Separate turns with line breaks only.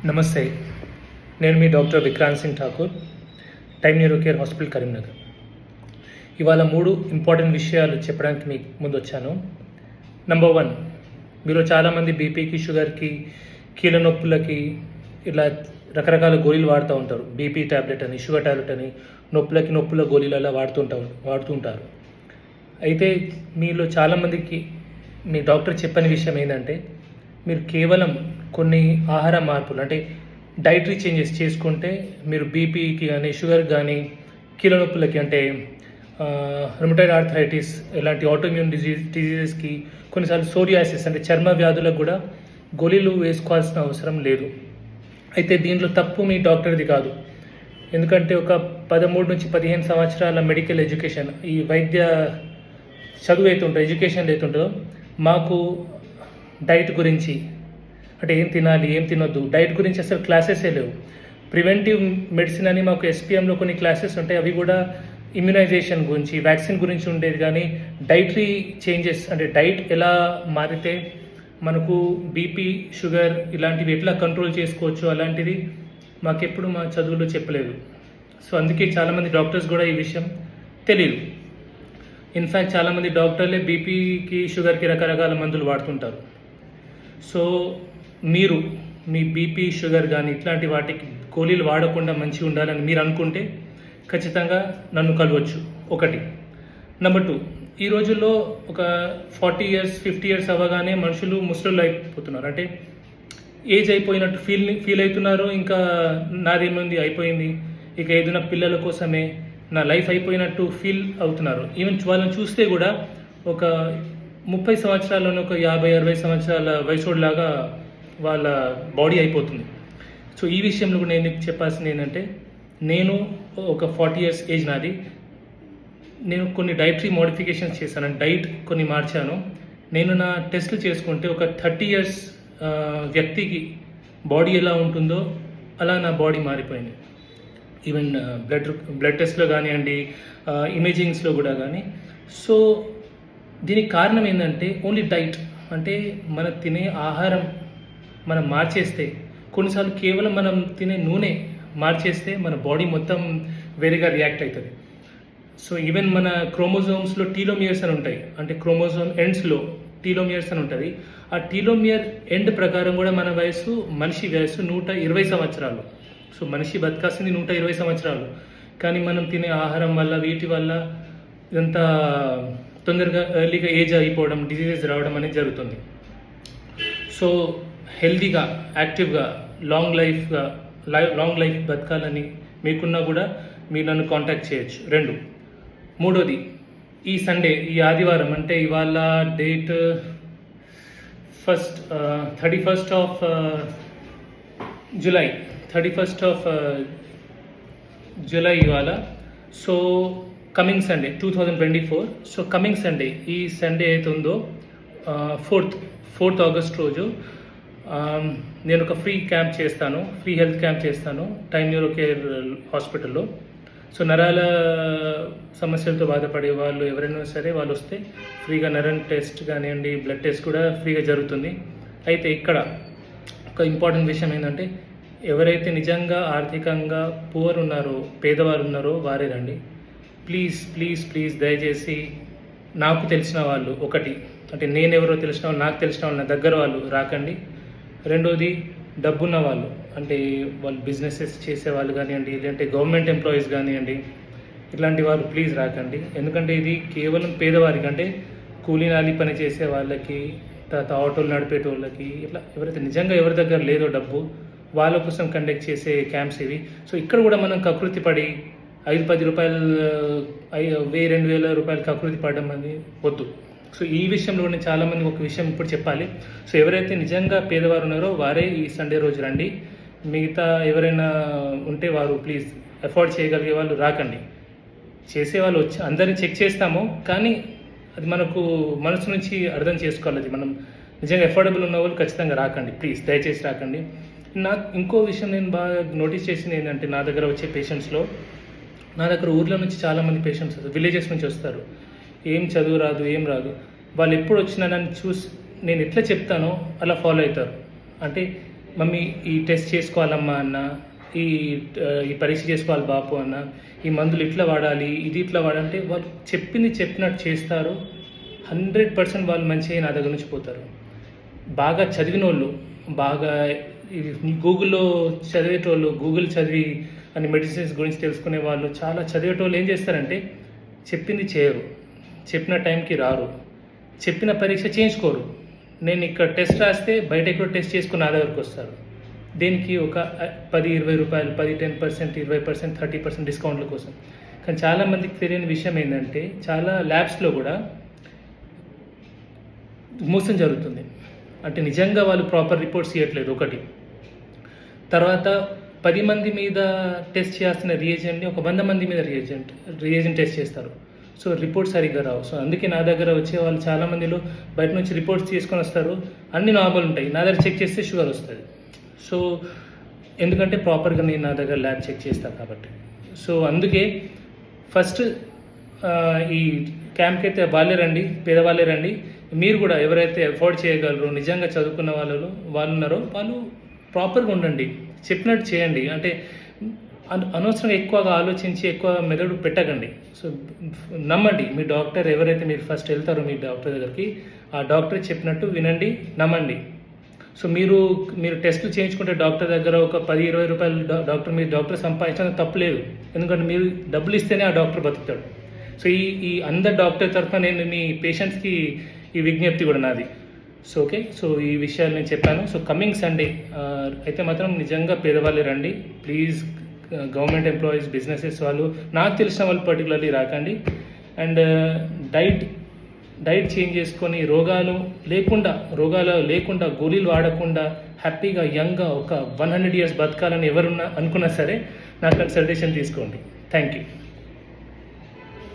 నమస్తే, నేను మీ doctor Vikrant Singh Thakur, time neuro care hospital Karimnagar. ఇవాళ 3 ఇంపార్టెంట్ విషయాలు చెప్పడానికి మీకు ముందు వచ్చాను. నంబర్ 1, మీరు చాలామంది బీపీకి, షుగర్కి, కీళ్ళ నొప్పులకి ఇలా రకరకాల గోళీలు వాడుతూ ఉంటారు. బీపీ ట్యాబ్లెట్ అని, షుగర్ ట్యాబ్లెట్ అని, నొప్పుల గోళీలు అలా వాడుతుంటారు. అయితే మీలో చాలామందికి మీ డాక్టర్ చెప్పని విషయం ఏంటంటే, మీరు కేవలం కొన్ని ఆహార మార్పులు అంటే డైటరీ చేంజెస్ చేసుకుంటే మీరు బీపీకి కానీ, షుగర్ కానీ, కీళ్ళ నొప్పులకి అంటే రుమటైడ్ ఆర్థరైటిస్ ఇలాంటి ఆటోఇమ్యూన్ డిజీజెస్కి, కొన్నిసార్లు సోరియాసిస్ అంటే చర్మ వ్యాధులకు కూడా గోళీలు వేసుకోవాల్సిన అవసరం లేదు. అయితే దీంట్లో తప్పు మీ డాక్టర్ది కాదు. ఎందుకంటే ఒక 13 నుంచి 15 సంవత్సరాల మెడికల్ ఎడ్యుకేషన్, ఈ వైద్య చదువు ఎడ్యుకేషన్ అవుతుంటుందో మాకు డైట్ గురించి అంటే ఏం తినాలి, ఏం తినొద్దు, డైట్ గురించి అసలు క్లాసెసే లేవు. ప్రివెంటివ్ మెడిసిన్ అని మాకు ఎస్పీఎంలో కొన్ని క్లాసెస్ ఉంటాయి. అవి కూడా ఇమ్యునైజేషన్ గురించి, వ్యాక్సిన్ గురించి ఉండేది. కానీ డైటరీ చేంజెస్ అంటే డైట్ ఎలా మారితే మనకు బీపీ, షుగర్ ఇలాంటివి ఎట్లా కంట్రోల్ చేసుకోవచ్చు అలాంటిది మాకెప్పుడు మా చదువులో చెప్పలేదు. సో అందుకే చాలామంది డాక్టర్స్ కూడా ఈ విషయం తెలియదు. ఇన్ఫ్యాక్ట్ చాలామంది డాక్టర్లే బీపీకి, షుగర్కి రకరకాల మందులు వాడుతుంటారు. సో మీరు మీ బీపీ, షుగర్ కానీ ఇట్లాంటి వాటికి గోళీలు వాడకుండా మంచిగా ఉండాలని మీరు అనుకుంటే ఖచ్చితంగా నన్ను కలవచ్చు. 1. నెంబర్ 2, ఈ రోజుల్లో ఒక 40 ఇయర్స్ 50 ఇయర్స్ అవ్వగానే మనుషులు ముసలు అయిపోతున్నారు. అంటే ఏజ్ అయిపోయినట్టు ఫీల్ అవుతున్నారు. ఇంకా నాదేముంది అయిపోయింది, ఇక ఏదైనా పిల్లల కోసమే నా లైఫ్ అయిపోయినట్టు ఫీల్ అవుతున్నారు. ఈవెన్ వాళ్ళని చూస్తే కూడా ఒక 30 సంవత్సరాల్లోనే ఒక 50-60 సంవత్సరాల వయసులాగా వాళ్ళ బాడీ అయిపోతుంది. సో ఈ విషయంలో కూడా నేను చెప్పాల్సింది ఏంటంటే, నేను ఒక 40 ఇయర్స్ ఏజ్ నాది. నేను కొన్ని డైటరీ మోడిఫికేషన్స్ చేశాను, డైట్ కొన్ని మార్చాను. నేను నా టెస్ట్లు చేసుకుంటే ఒక 30 ఇయర్స్ వ్యక్తికి బాడీ ఎలా ఉంటుందో అలా నా బాడీ మారిపోయింది. ఈవెన్ బ్లడ్ టెస్ట్లో కానివ్వండి, ఇమేజింగ్స్లో కూడా కానీ. సో దీనికి కారణం ఏంటంటే ఓన్లీ డైట్. అంటే మనం తినే ఆహారం మనం మార్చేస్తే, కొన్నిసార్లు కేవలం మనం తినే నూనె మార్చేస్తే మన బాడీ మొత్తం వేరేగా రియాక్ట్ అవుతుంది. సో ఈవెన్ మన క్రోమోజోమ్స్లో టీలోమియర్స్ అని ఉంటాయి. అంటే క్రోమోజోమ్ ఎండ్స్లో టీలోమియర్స్ అని ఉంటుంది. ఆ టీలోమియర్ ఎండ్ ప్రకారం కూడా మన మనిషి వయసు 120 సంవత్సరాలు. సో మనిషి బతకాల్సింది 120 సంవత్సరాలు. కానీ మనం తినే ఆహారం వల్ల, వీటి వల్ల ఇదంతా తొందరగా ఎర్లీగా ఏజ్ అయిపోవడం, డిజీజెస్ రావడం అనేది జరుగుతుంది. సో హెల్తీగా, యాక్టివ్గా, లాంగ్ లైఫ్ బతకాలని మీకున్నా కూడా మీరు నన్ను కాంటాక్ట్ చేయొచ్చు. 2. 3, ఈ సండే, ఈ ఆదివారం అంటే ఇవాళ date 31st of July, 31st of July ఇవాళ. So coming Sunday 2024. So coming Sunday, ఈ సండే అయితే ఉందో 4th ఆగస్ట్ రోజు నేను ఒక ఫ్రీ హెల్త్ క్యాంప్ చేస్తాను టైమ్ న్యూరో కేర్ హాస్పిటల్లో. సో నరాల సమస్యలతో బాధపడే వాళ్ళు ఎవరైనా సరే వాళ్ళు వస్తే ఫ్రీగా నరం టెస్ట్ కానివ్వండి, బ్లడ్ టెస్ట్ కూడా ఫ్రీగా జరుగుతుంది. అయితే ఇక్కడ ఒక ఇంపార్టెంట్ విషయం ఏంటంటే, ఎవరైతే నిజంగా ఆర్థికంగా పూర్ ఉన్నారో, పేదవారు ఉన్నారో వారే రండి. ప్లీజ్ దయచేసి నాకు తెలిసిన వాళ్ళు, 1 అంటే నేనెవరో తెలిసిన వాళ్ళు, నాకు తెలిసిన వాళ్ళు, నా దగ్గర వాళ్ళు రాకండి. 2, డబ్బున్న వాళ్ళు అంటే వాళ్ళు బిజినెసెస్ చేసేవాళ్ళు కానివ్వండి, లేదంటే గవర్నమెంట్ ఎంప్లాయీస్ కానివ్వండి, ఇట్లాంటి వాళ్ళు ప్లీజ్ రాకండి. ఎందుకంటే ఇది కేవలం పేదవారికి, అంటే కూలీనాలి పని చేసే వాళ్ళకి, తర్వాత ఆటోలు నడిపేట వాళ్ళకి, ఇట్లా ఎవరైతే నిజంగా ఎవరి దగ్గర లేదో డబ్బు, వాళ్ళ కోసం కండక్ట్ చేసే క్యాంప్స్ ఇవి. సో ఇక్కడ కూడా మనం కకృతి పడి 5-10 రూపాయలు, 1000-2000 రూపాయలు కకృతి పడడం అనేది వద్దు. సో ఈ విషయంలో నేను చాలామంది ఒక విషయం ఇప్పుడు చెప్పాలి. సో ఎవరైతే నిజంగా పేదవారు ఉన్నారో వారే ఈ సండే రోజు రండి. మిగతా ఎవరైనా ఉంటే వారు ప్లీజ్ ఎఫోర్డ్ చేయగలిగే వాళ్ళు రాకండి. చేసేవాళ్ళు వచ్చి అందరినీ చెక్ చేస్తాము, కానీ అది మనకు మనసు నుంచి అర్థం చేసుకోవాలి. అది మనం నిజంగా ఎఫోర్డబుల్ ఉన్న వాళ్ళు ఖచ్చితంగా రాకండి, ప్లీజ్ దయచేసి రాకండి. నాకు ఇంకో విషయం నేను బాగా నోటీస్ చేసింది ఏంటంటే, నా దగ్గర వచ్చే పేషెంట్స్లో, నా దగ్గర ఊర్లో నుంచి చాలామంది పేషెంట్స్ విలేజెస్ నుంచి వస్తారు. ఏం చదువు రాదు, ఏం రాదు. వాళ్ళు ఎప్పుడు వచ్చినా నన్ను చూసి నేను ఎట్లా చెప్తానో అలా ఫాలో అవుతారు. అంటే మమ్మీ ఈ టెస్ట్ చేసుకోవాలమ్మా అన్న, ఈ ఈ పరీక్ష చేసుకోవాలి బాపు అన్న, ఈ మందులు ఇట్లా వాడాలి, ఇది ఇట్లా వాడాలంటే వాళ్ళు చెప్పినట్టు చేస్తారు. 100% వాళ్ళు మంచిగా నా దగ్గర నుంచి పోతారు. బాగా చదివిన వాళ్ళు, బాగా గూగుల్లో చదివేటోళ్ళు, గూగుల్ చదివి అని మెడిసిన్స్ గురించి తెలుసుకునే వాళ్ళు, చాలా చదివేటోళ్ళు ఏం చేస్తారంటే చెప్పింది చేయరు, చెప్పిన టైంకి రారు, చెప్పిన పరీక్ష చేయించుకోరు. నేను ఇక్కడ టెస్ట్ రాస్తే బయట ఎక్కడో టెస్ట్ చేసుకుని నా దగ్గరకు వస్తారు. దేనికి ఒక 10-20 రూపాయలు, 10-10%, 20%, 30% డిస్కౌంట్ల కోసం. కానీ చాలామందికి తెలియని విషయం ఏంటంటే చాలా ల్యాబ్స్లో కూడా మోసం జరుగుతుంది. అంటే నిజంగా వాళ్ళు ప్రాపర్ రిపోర్ట్స్ ఇవ్వట్లేదు ఒకటి. తర్వాత 10 మంది మీద టెస్ట్ చేయాల్సిన రియేజెంట్ని ఒక 100 మంది మీద రియేజెంట్ టెస్ట్ చేస్తారు. సో రిపోర్ట్ సరిగ్గా రావు. సో అందుకే నా దగ్గర వచ్చే వాళ్ళు చాలామందిలో బయట నుంచి రిపోర్ట్స్ తీసుకొని వస్తారు, అన్నీ నార్మల్ ఉంటాయి, నా దగ్గర చెక్ చేస్తే షుగర్ వస్తుంది. సో ఎందుకంటే ప్రాపర్గా నేను నా దగ్గర ల్యాబ్ చెక్ చేస్తాను కాబట్టి. సో అందుకే ఫస్ట్ ఈ క్యాంప్కి అయితే వాళ్ళే రండి, పేదవాళ్ళే రండి. మీరు కూడా ఎవరైతే అఫోర్డ్ చేయగలరో, నిజంగా చదువుకున్న వాళ్ళు ఉన్నారో వాళ్ళు ప్రాపర్గా ఉండండి, చెప్పినట్టు చేయండి. అంటే అనవసరంగా ఎక్కువగా ఆలోచించి ఎక్కువ మెదడు పెట్టకండి. సో నమ్మండి మీ డాక్టర్, ఎవరైతే మీరు ఫస్ట్ వెళ్తారో మీ డాక్టర్ దగ్గరికి, ఆ డాక్టర్ చెప్పినట్టు వినండి, నమ్మండి. సో మీరు టెస్టులు చేయించుకుంటే డాక్టర్ దగ్గర ఒక 10-20 రూపాయలు డాక్టర్ సంపాదించడం తప్పులేదు. ఎందుకంటే మీరు డబ్బులు ఇస్తేనే ఆ డాక్టర్ బతుకుతాడు. సో ఈ అందరు డాక్టర్ తరఫున నేను మీ పేషెంట్స్కి ఈ విజ్ఞప్తి కూడా నాది. సో ఓకే, సో ఈ విషయాలు నేను చెప్పాను. సో కమింగ్ సండే అయితే మాత్రం నిజంగా పేదవాళ్ళే రండి ప్లీజ్. గవర్నమెంట్ ఎంప్లాయీస్, బిజినెసెస్ వాళ్ళు, నాకు తెలిసిన వాళ్ళు పర్టికులర్లీ రాకండి. అండ్ డైట్ చేంజ్ చేసుకొని రోగాలు లేకుండా గోళీలు వాడకుండా హ్యాపీగా యంగ్గా ఒక 100 years బతకాలని ఎవరున్నా అనుకున్నా సరే నా కన్సల్టేషన్ తీసుకోండి. Thank you.